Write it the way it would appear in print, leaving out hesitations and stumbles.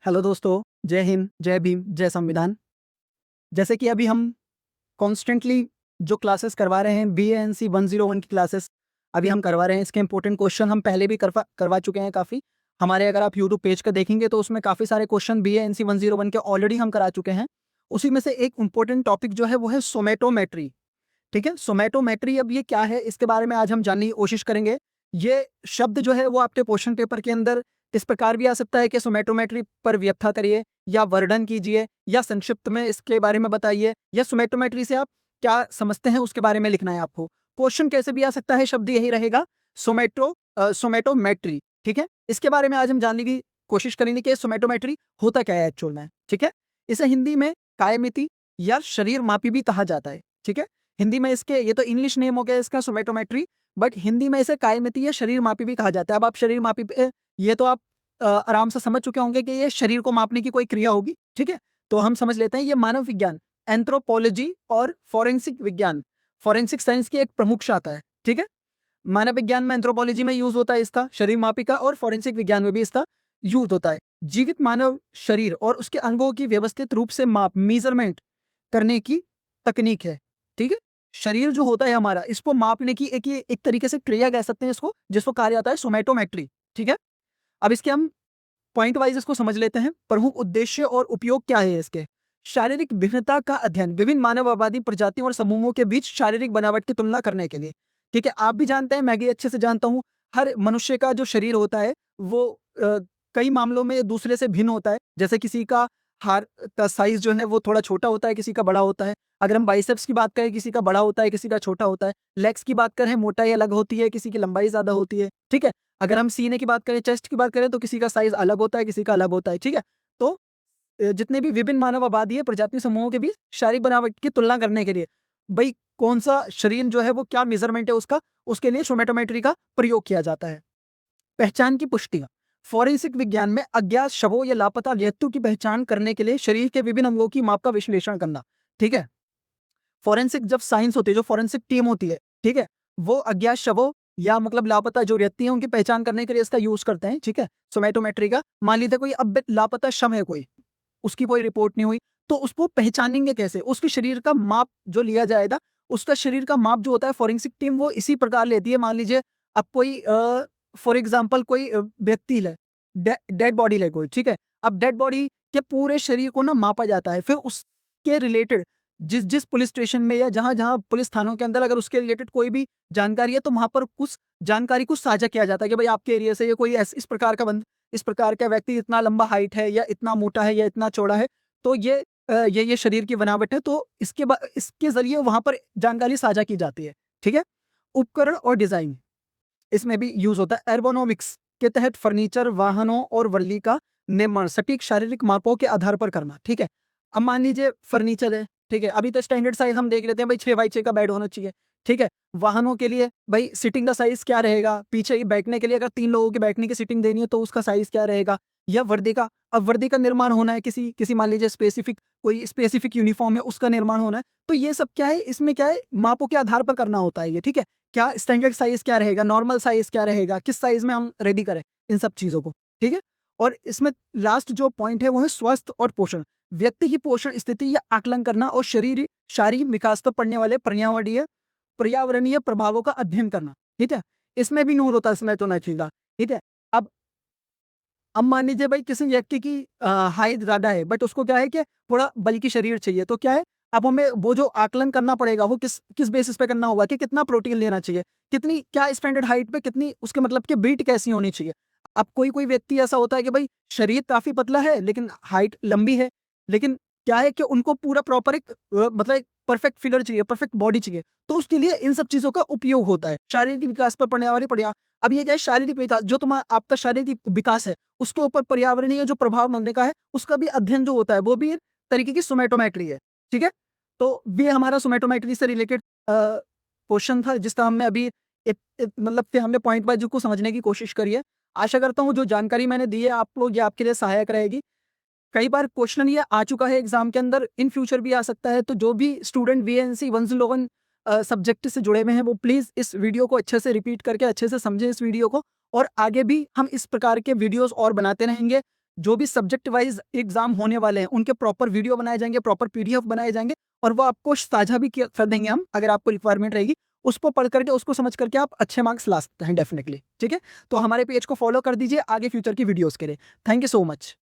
Hello दोस्तों, जय हिंद, जय भीम, जय संविधान। जैसे कि अभी हम कॉन्स्टेंटली जो क्लासेस करवा रहे हैं BANC 101 की क्लासेस अभी हम करवा रहे हैं। इसके इंपॉर्टेंट क्वेश्चन हम पहले भी करवा चुके हैं काफ़ी। हमारे अगर आप यूट्यूब पेज का देखेंगे तो उसमें काफ़ी सारे क्वेश्चन BANC 101 के ऑलरेडी हम करा चुके हैं। उसी में से एक इंपॉर्टेंट टॉपिक जो है वो है सोमेटोमेट्री। ठीक है, सोमेटोमेट्री अब ये क्या है, इसके बारे में आज हम जानने की कोशिश करेंगे। ये शब्द जो है वो आपके क्वेश्चन पेपर के अंदर इस प्रकार भी आ सकता है कि सोमेटोमेट्री पर व्याख्या करिए या वर्णन कीजिए या संक्षिप्त में इसके बारे में बताइए या सोमेटोमेट्री से आप क्या समझते हैं उसके बारे में लिखना है आपको। क्वेश्चन कैसे भी आ सकता है, शब्द यही रहेगा, सोमेटोमेट्री। ठीक है, इसके बारे में आज हम जानने की कोशिश करेंगे कि सोमेटोमेट्री होता क्या है एक्चुअल में। ठीक है, इसे हिंदी में कायमिति या शरीर मापी भी कहा जाता है। ठीक है, हिंदी में इसके, ये तो इंग्लिश नेम हो गया इसका सोमेटोमेट्री, बट हिंदी में इसे कायमिति या शरीर मापी भी कहा जाता है। अब आप शरीर मापी पे, ये तो आप आराम से समझ चुके होंगे कि ये शरीर को मापने की कोई क्रिया होगी। ठीक है, तो हम समझ लेते हैं ये मानव विज्ञान, एंथ्रोपोलॉजी और फॉरेंसिक विज्ञान, फॉरेंसिक साइंस की एक प्रमुख शाखा है। ठीक है, मानव विज्ञान में एंथ्रोपोलॉजी में यूज होता है इसका शरीर मापी का, और फॉरेंसिक विज्ञान में भी इसका यूज होता है। जीवित मानव शरीर और उसके अंगों की व्यवस्थित रूप से माप, मेजरमेंट करने की तकनीक है। ठीक है, शरीर जो होता है हमारा, इसको मापने की एक तरीके से क्रिया कह सकते हैं इसको, जिसको कहा जाता है सोमेटोमेट्री। ठीक है, अब इसके हम पॉइंट वाइज इसको समझ लेते हैं। प्रमुख उद्देश्य और उपयोग क्या है इसके। शारीरिक भिन्नता का अध्ययन, विभिन्न मानव आबादी प्रजातियों और समूहों के बीच शारीरिक बनावट की तुलना करने के लिए। ठीक है, आप भी जानते हैं, मैं भी अच्छे से जानता हूं, हर मनुष्य का जो शरीर होता है वो कई मामलों में दूसरे से भिन्न होता है। जैसे किसी का हार का साइज जो है वो थोड़ा छोटा होता है, किसी का बड़ा होता है। अगर हम बाइसेप्स की बात करें, किसी का बड़ा होता है, किसी का छोटा होता है। लेग्स की बात करें, मोटाई अलग होती है, किसी की लंबाई ज्यादा होती है। ठीक है, अगर हम सीने की बात करें, चेस्ट की बात करें, तो किसी का साइज अलग होता है, किसी का अलग होता है। ठीक है, तो जितने भी विभिन्न मानव आबादी है, प्रजाति समूहों के बीच शारीरिक बनावट की तुलना करने के लिए भाई कौन सा शरीर जो है वो क्या मेजरमेंट है उसका, उसके लिए सोमेटोमेट्री का प्रयोग किया जाता है। पहचान की पुष्टि, फॉरेंसिक विज्ञान में अज्ञात शवों या लापता व्यक्तियों की पहचान करने के लिए शरीर के विभिन्न अंगों की माप का विश्लेषण करना। ठीक है, फॉरेंसिक जब साइंस होती है, जो फॉरेंसिक टीम होती है, ठीक है, वो अज्ञात शवों या मतलब लापता जो व्यक्ति है उनकी पहचान करने के लिए इसका यूज करते हैं। ठीक है, सोमेटोमेट्री का। मान लीजिए कोई अब लापता शव है कोई, उसकी कोई रिपोर्ट नहीं हुई, तो उसको पहचानेंगे कैसे, उसके शरीर का माप जो लिया जाएगा, उसका शरीर का माप जो होता है फॉरेंसिक टीम वो इसी प्रकार लेती है। मान लीजिए अब कोई फॉर एग्जाम्पल कोई व्यक्ति है, डेड बॉडी है कोई। ठीक है, अब डेड बॉडी के पूरे शरीर को ना मापा जाता है, फिर उसके रिलेटेड जिस जिस पुलिस स्टेशन में या जहां जहां पुलिस थानों के अंदर अगर उसके रिलेटेड कोई भी जानकारी है, तो वहां पर कुछ जानकारी को साझा किया जाता है कि भाई आपके एरिया से ये कोई इस प्रकार का इस प्रकार का व्यक्ति इतना लंबा हाइट है या इतना मोटा है या इतना चौड़ा है, तो ये शरीर की बनावट है, तो इसके जरिए वहां पर जानकारी साझा की जाती है। ठीक है, उपकरण और डिजाइन इसमें भी यूज होता है। एर्गोनॉमिक्स के तहत फर्नीचर, वाहनों और वर्ली का निर्माण सटीक शारीरिक मापों के आधार पर करना। ठीक है, अब मान लीजिए फर्नीचर है, ठीक है, अभी तो स्टैंडर्ड साइज हम देख लेते हैं भाई 6x6 का बेड होना चाहिए। ठीक है, वाहनों के लिए भाई सीटिंग का साइज क्या रहेगा, पीछे ही बैठने के लिए अगर 3 लोगों की बैठने की सीटिंग देनी है तो उसका साइज क्या रहेगा, या वर्दी का, अब वर्दी का निर्माण होना है, किसी किसी मान लीजिए स्पेसिफिक कोई स्पेसिफिक यूनिफॉर्म है उसका निर्माण होना है, तो ये सब क्या है, इसमें क्या है, मापों के आधार पर करना होता है ये। ठीक है, क्या स्टैंडर्ड साइज क्या रहेगा, नॉर्मल साइज क्या रहेगा, किस साइज में हम रेडी करें इन सब चीजों को। ठीक है, और इसमें लास्ट जो पॉइंट है वो है स्वास्थ्य और पोषण, व्यक्ति की पोषण स्थिति या आकलन करना और शारीरिक विकास पर पड़ने वाले पर्यावरणीय प्रभावों का अध्ययन करना। ठीक है, इसमें भी नूर होता है, इसमें तो नहीं चीज़ा। ठीक है, अब मान लीजिए भाई किसी व्यक्ति की हाइट ज्यादा है, बट उसको क्या है कि थोड़ा बल्कि शरीर चाहिए, तो क्या है, अब हमें वो जो आकलन करना पड़ेगा वो किस किस बेसिस पे करना होगा कि कितना प्रोटीन लेना चाहिए, कितनी क्या स्टैंडर्ड हाइट पे कितनी उसके मतलब कि बीट कैसी होनी चाहिए। अब कोई कोई व्यक्ति ऐसा होता है कि भाई शरीर काफी पतला है लेकिन हाइट लंबी है, लेकिन क्या है कि उनको पूरा प्रॉपर एक मतलब एक परफेक्ट फिगर चाहिए, परफेक्ट बॉडी चाहिए, तो उसके लिए इन सब चीजों का उपयोग होता है। शारीरिक विकास पर पड़ने वाली पड़िया, अब ये क्या है, शारीरिक विकास जो तुम्हारा आपका शारीरिक विकास है उसके ऊपर पर्यावरणीय जो प्रभाव बनने का है उसका भी अध्ययन जो होता है वो भी एक तरीके की सोमेटोमेट्री है। ठीक है, तो ये हमारा सोमेटोमेट्री से रिलेटेड क्वेश्चन था, जिसका हमने अभी मतलब कि हमने पॉइंट वाइज को समझने की कोशिश करी है। आशा करता हूँ जो जानकारी मैंने दी है आप लोग, ये आपके लिए सहायक रहेगी। कई बार क्वेश्चन ये आ चुका है एग्जाम के अंदर, इन फ्यूचर भी आ सकता है, तो जो भी स्टूडेंट BANC 101 सब्जेक्ट से जुड़े हुए हैं वो प्लीज इस वीडियो को अच्छे से रिपीट करके अच्छे से समझें इस वीडियो को, और आगे भी हम इस प्रकार के वीडियोस और बनाते रहेंगे जो भी सब्जेक्ट वाइज एग्जाम होने वाले हैं उनके प्रॉपर वीडियो बनाए जाएंगे, प्रॉपर पीडीएफ बनाए जाएंगे और वो आपको साझा भी कर देंगे हम, अगर आपको रिक्वायरमेंट रहेगी उसको पढ़ करके उसको समझ करके आप अच्छे मार्क्स ला सकते हैं डेफिनेटली। ठीक है, तो हमारे पेज को फॉलो कर दीजिए आगे फ्यूचर की वीडियोस के लिए। Thank you so much.